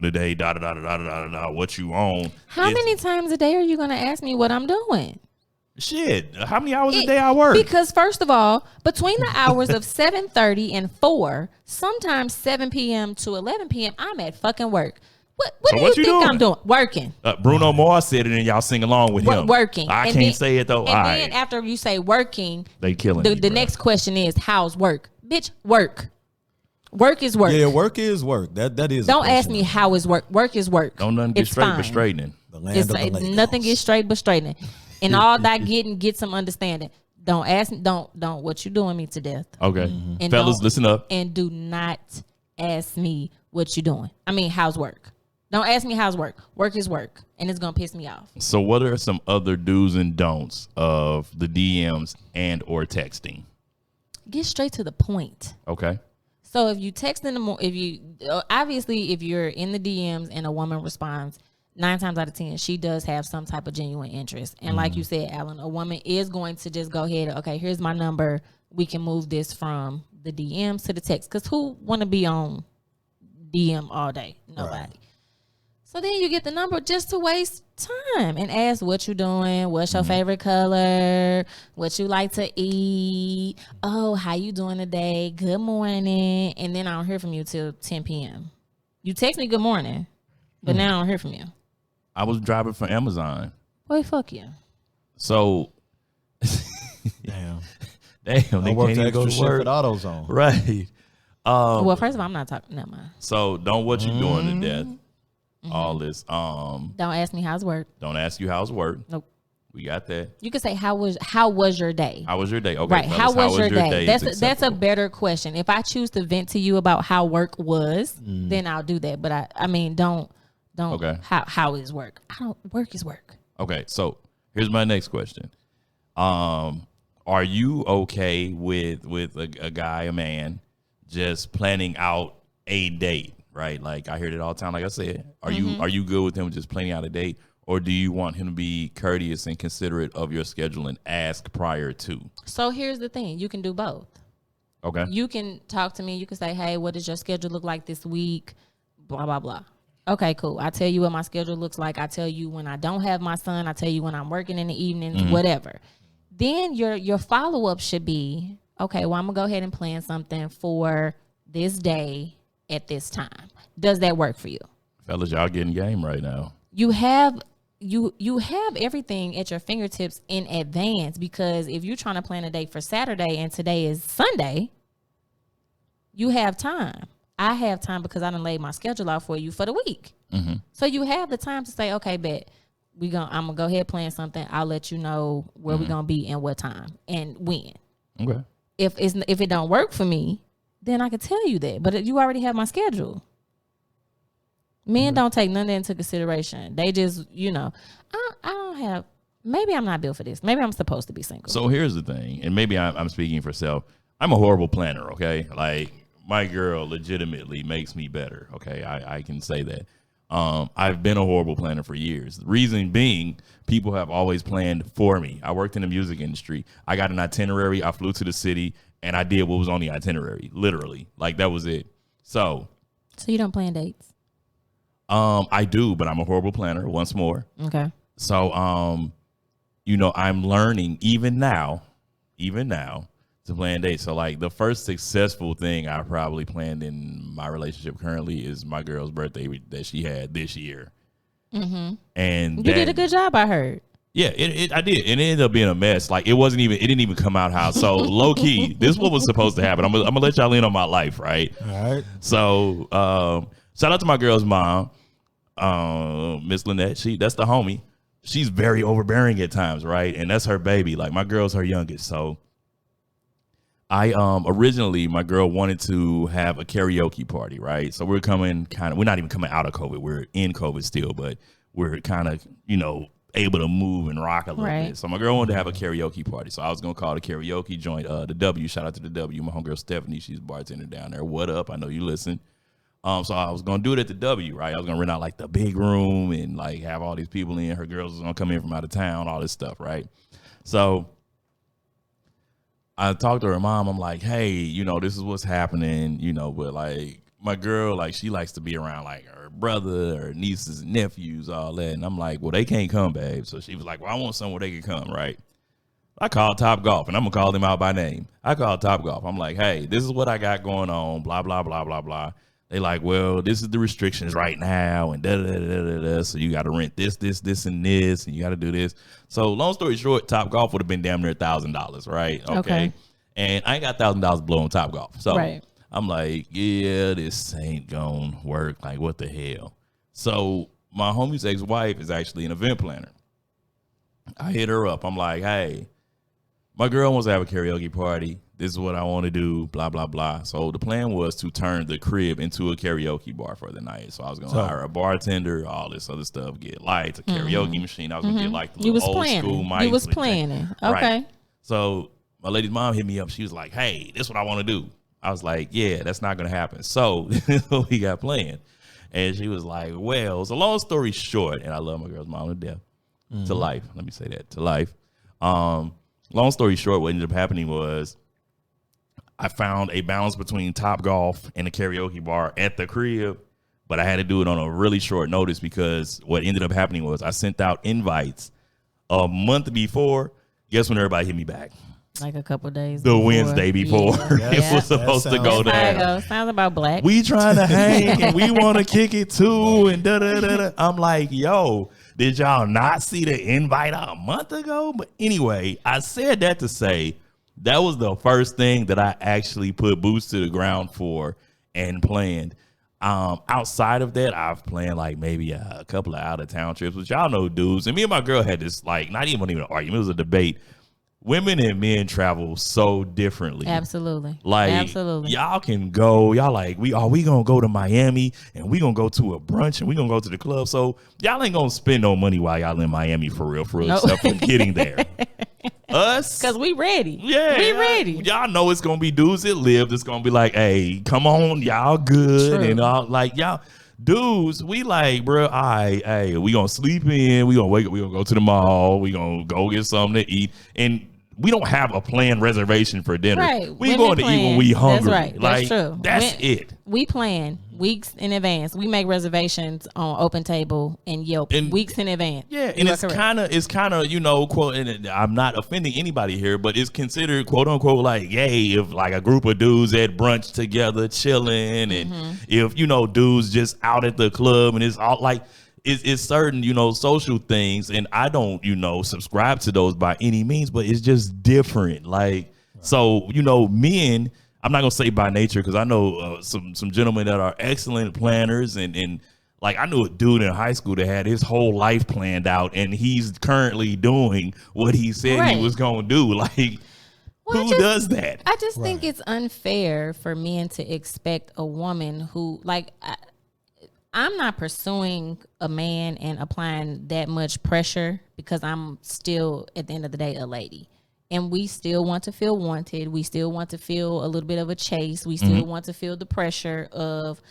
today, da, what you on. How many times a day are you going to ask me what I'm doing? Shit, how many hours a day I work? Because first of all, between the hours of 7:30 and 4, sometimes 7 p.m. to 11 p.m., I'm at fucking work. What do you think I'm doing? Working. Bruno Mars said it and y'all sing along with him. Working. I can't say it though. And then after you say working, they killing the next question is, how's work? Bitch, work. Work is work. Yeah, work is work. That is. Don't ask me how is work. Work is work. Don't nothing get straight but straightening. The land of the Legos. Nothing gets straight but straightening. And all that get some understanding. Don't ask me. Don't what you doing me to death. Okay. And fellas, listen up. And do not ask me what you doing. I mean, how's work? Don't ask me how's work. Work is work. And it's gonna piss me off. So what are some other do's and don'ts of the DMs and or texting? Get straight to the point. Okay. So if you text in the morning, if you're in the DMs and a woman responds, 9 times out of 10, she does have some type of genuine interest. And like you said, Alan, a woman is going to just go ahead. Okay, here's my number. We can move this from the DMs to the text. Because who want to be on DM all day? Nobody. Right. So then you get the number just to waste time and ask what you doing, what's your favorite color, what you like to eat. Oh, how you doing today? Good morning. And then I don't hear from you till 10 p.m. You text me good morning, but now I don't hear from you. I was driving for Amazon. Boy, fuck you. So, damn, they can't even go to work. With AutoZone. Right. Well, first of all, I'm not talking. Never mind. So, don't what you doing to death. All this. Don't ask me how's work. Don't ask you how's work. Nope. We got that. You could say how was your day? How was your day? Okay. Right. Fellas, how was your day? That's a better question. If I choose to vent to you about how work was, then I'll do that. But I mean, don't. Okay. How is work? Work is work. Okay. So here's my next question. Are you okay with a guy, a man, just planning out a date? Right, like I hear it all the time. Like I said, are you good with him just planning out a date, or do you want him to be courteous and considerate of your schedule and ask prior to? So here's the thing: you can do both. Okay. You can talk to me. You can say, "Hey, what does your schedule look like this week?" Blah blah blah. Okay, cool. I tell you what my schedule looks like. I tell you when I don't have my son. I tell you when I'm working in the evenings. Whatever. Then your follow up should be, okay. Well, I'm gonna go ahead and plan something for this day at this time. Does that work for you? Fellas, y'all getting game right now. You have everything at your fingertips in advance, because if you're trying to plan a date for Saturday and today is Sunday, you have time. I have time because I done laid my schedule out for you for the week. So you have the time to say, okay, bet I'm gonna go ahead and plan something. I'll let you know where we're gonna be and what time and when. Okay. If it don't work for me, then I could tell you that. But you already have my schedule. Men don't take none of that into consideration. They just, I don't have, maybe I'm not built for this. Maybe I'm supposed to be single. So here's the thing, and maybe I'm speaking for self. I'm a horrible planner, okay? Like, my girl legitimately makes me better, okay? I can say that. I've been a horrible planner for years. The reason being, people have always planned for me. I worked in the music industry. I got an itinerary. I flew to the city, and I did what was on the itinerary, literally. Like, that was it. So you don't plan dates? I do, but I'm a horrible planner once more. Okay. So, I'm learning even now to plan dates. So like the first successful thing I probably planned in my relationship currently is my girl's birthday that she had this year. And you did a good job, I heard. Yeah, I did. And it ended up being a mess. Like it didn't even come out how. So low key, this is what was supposed to happen. I'm gonna let y'all in on my life, right? All right. So shout out to my girl's mom, Miss Lynette. That's the homie. She's very overbearing at times, right? And that's her baby. Like my girl's her youngest. So originally my girl wanted to have a karaoke party, right? So we're not even coming out of COVID. We're in COVID still, but we're kind of, able to move and rock a little bit. So my girl wanted to have a karaoke party. So I was going to call the karaoke joint, the W. Shout out to the W. My homegirl Stephanie, she's bartender down there. What up? I know you listen. So I was going to do it at the W, right? I was going to rent out like the big room and like have all these people in. Her girls was going to come in from out of town, all this stuff, right? So I talked to her mom. I'm like, hey, this is what's happening, but like, my girl, like, she likes to be around like her brother, her nieces and nephews, all that. And I'm like, well, they can't come, babe. So she was like, well, I want somewhere they can come, right? I called Top Golf, and I'm gonna call them out by name. I called Top Golf. I'm like, hey, this is what I got going on, blah, blah, blah, blah, blah. They like, well, this is the restrictions right now, and da-da-da-da-da. So you got to rent this, and this, and you got to do this. So long story short, Top Golf would have been damn near $1,000, right? Okay. And I ain't got $1,000 to blow on Top Golf. So I'm like, yeah, this ain't gonna work. Like, what the hell? So my homie's ex-wife is actually an event planner. I hit her up. I'm like, hey, my girl wants to have a karaoke party. This is what I want to do, blah, blah, blah. So the plan was to turn the crib into a karaoke bar for the night. So I was going to hire a bartender, all this other stuff, get lights, a karaoke machine. I was going to get like the old school mics. You was planning. Okay. Right. So my lady's mom hit me up. She was like, hey, this is what I want to do. I was like, yeah, that's not going to happen. So we got planned. And she was like, well, so long story short, and I love my girl's mom to death, to life. Let me say that, to life. Long story short, what ended up happening was I found a balance between Top Golf and the karaoke bar at the crib, but I had to do it on a really short notice because what ended up happening was I sent out invites a month before. Guess when everybody hit me back? Like a couple days the before. Wednesday before it was supposed to go down. Sounds about black. We trying to hang and we want to kick it too and da-da-da-da. I'm like, yo, did y'all not see the invite a month ago? But anyway, I said that to say that was the first thing that I actually put boots to the ground for and planned. Outside of that, I've planned like maybe a couple of out of town trips, which y'all know dudes. And me and my girl had this like not even an argument, it was a debate. Women and men travel so differently. Absolutely. Like, absolutely. Y'all can go. Y'all like, we going to go to Miami and we going to go to a brunch and we going to go to the club. So y'all ain't going to spend no money while y'all in Miami for real, except for getting there. Us. Because we ready. Yeah. We ready. Y'all know it's going to be dudes that live. It's going to be like, hey, come on, y'all good. True. And all like, y'all. Dudes, we like, bro, all right, hey, we going to sleep in. We going to wake up. We going to go to the mall. We going to go get something to eat. And we don't have a planned reservation for dinner. Right. We going to eat when we hungry. That's right. Like, that's true. That's it. We plan weeks in advance. We make reservations on Open Table and Yelp weeks in advance. Yeah, and it's kind of, you know, quote, and I'm not offending anybody here, but it's considered quote unquote like, yay, if like a group of dudes at brunch together chilling, and if, you know, dudes just out at the club, and it's all like, it's certain, you know, social things, and I don't, you know, subscribe to those by any means, but it's just different. Like, so, you know, men, I'm not gonna say by nature, because I know some gentlemen that are excellent planners, and like I knew a dude in high school that had his whole life planned out, and he's currently doing what he said he was gonna do. Like, who does that? I just think it's unfair for men to expect a woman who, like, I'm not pursuing a man and applying that much pressure because I'm still, at the end of the day, a lady. And we still want to feel wanted. We still want to feel a little bit of a chase. We still want to feel the pressure of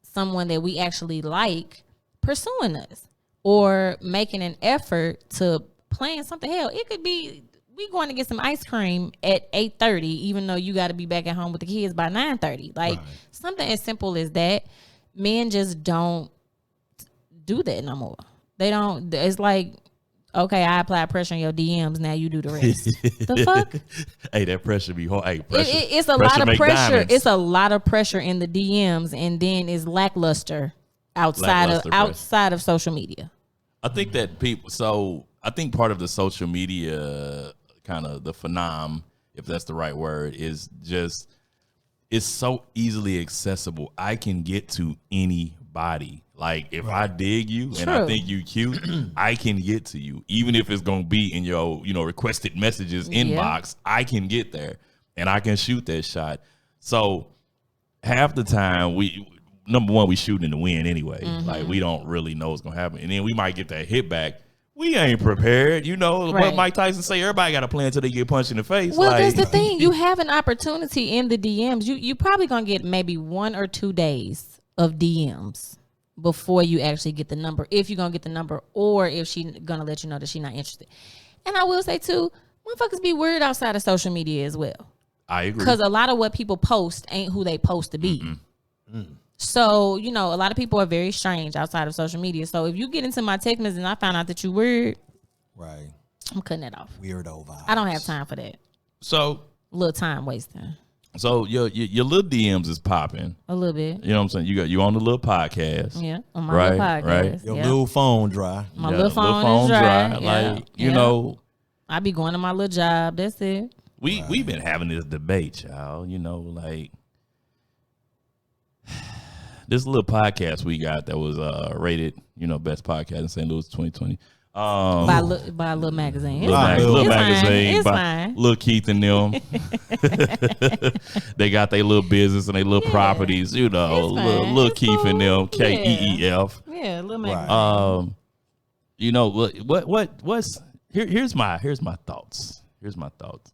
someone that we actually like pursuing us or making an effort to plan something. Hell, it could be we going to get some ice cream at 8:30, even though you got to be back at home with the kids by 9:30. Like something as simple as that. Men just don't do that no more. They don't. It's like, okay, I apply pressure on your DMs. Now you do the rest. The fuck? Hey, that pressure be hard. Hey, pressure. It's a lot of pressure. Diamonds. It's a lot of pressure in the DMs, and then it's lackluster outside of social media. I think that people. So I think part of the social media kind of the phenom, if that's the right word, is just. It's so easily accessible. I can get to anybody. Like if I dig you and I think you cute, I can get to you. Even if it's gonna be in your, you know, requested messages inbox, I can get there and I can shoot that shot. So half the time number one, we shooting in the wind anyway. Like we don't really know what's gonna happen. And then we might get that hit back. We ain't prepared, you know. What Mike Tyson say, everybody got a plan until they get punched in the face. Well, that's the thing. You have an opportunity in the DMs. You probably going to get maybe 1 or 2 days of DMs before you actually get the number, if you're going to get the number, or if she's going to let you know that she's not interested. And I will say, too, motherfuckers be weird outside of social media as well. I agree. Because a lot of what people post ain't who they post to be. So, you know, a lot of people are very strange outside of social media. So if you get into my text message and I found out that you weird, Right. I'm cutting that off. Weirdo vibes. I don't have time for that. So Little time wasting. So your little DMs is popping. A little bit. You know what I'm saying? You on the little podcast. Yeah, on my little podcast. Right. Your little phone dry. My little phone is dry. Yeah. Like, you know. I be going to my little job. That's it. We've been having this debate, y'all. You know, like this little podcast we got that was rated, you know, best podcast in St. Louis 2020. By a little magazine. Little magazine. It's by fine. Lil Keith and them. They got their little business and their little properties, you know. Lil Keith cool. And them, KEEF. Yeah, little magazine. You know what's here's my thoughts. Here's my thoughts.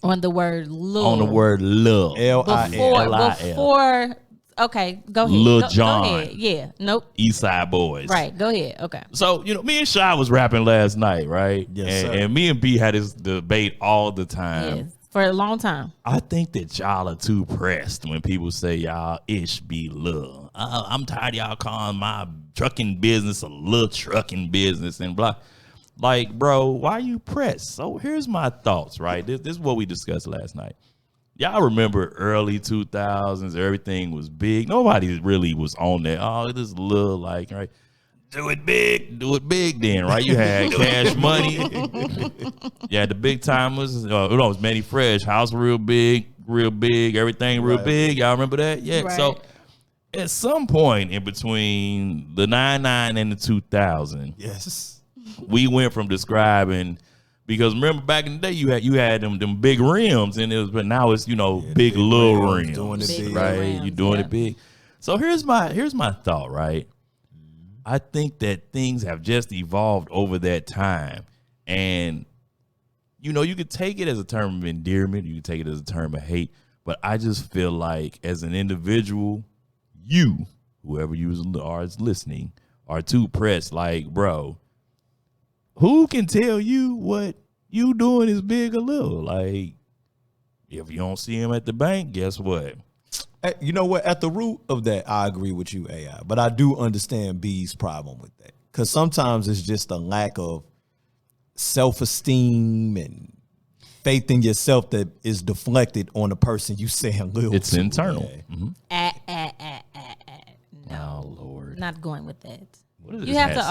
On the word love. On the word love. L-I-L. Before okay, go ahead. Lil Jon. Go ahead. Yeah. Nope. East Side Boys. Right. Go ahead. Okay. So, you know, me and Shy was rapping last night, right? Yes, sir. And me and B had this debate all the time. Yes. For a long time. I think that y'all are too pressed when people say y'all ish be love. I'm tired of y'all calling my trucking business a little trucking business and blah. Like, bro, why you pressed? So here's my thoughts, right? This is what we discussed last night. Y'all remember early 2000s, everything was big. Nobody really was on that. Oh, this little like, right? Do it big then, right? You had Cash Money. You had the big timers. It was Manny Fresh. House real big, everything real big. Y'all remember that? Yeah. Right. So at some point in between the 99 and the 2000, Yes. we went from describing. Because remember back in the day, you had them big rims, and but now it's big little rims, doing it big, right? rims, You're doing it big. So here's my thought, right? I think that things have just evolved over that time, and you could take it as a term of endearment, you could take it as a term of hate, but I just feel like as an individual, whoever you are listening, are too pressed. Like, bro. Who can tell you what you doing is big or little? Like, if you don't see him at the bank, guess what? You know what? At the root of that, I agree with you, AI. But I do understand B's problem with that. Because sometimes it's just a lack of self-esteem and faith in yourself that is deflected on the person you saying little It's to. internal. Yeah. No. No. Oh, Lord. Not going with that. What does You this have hat to say?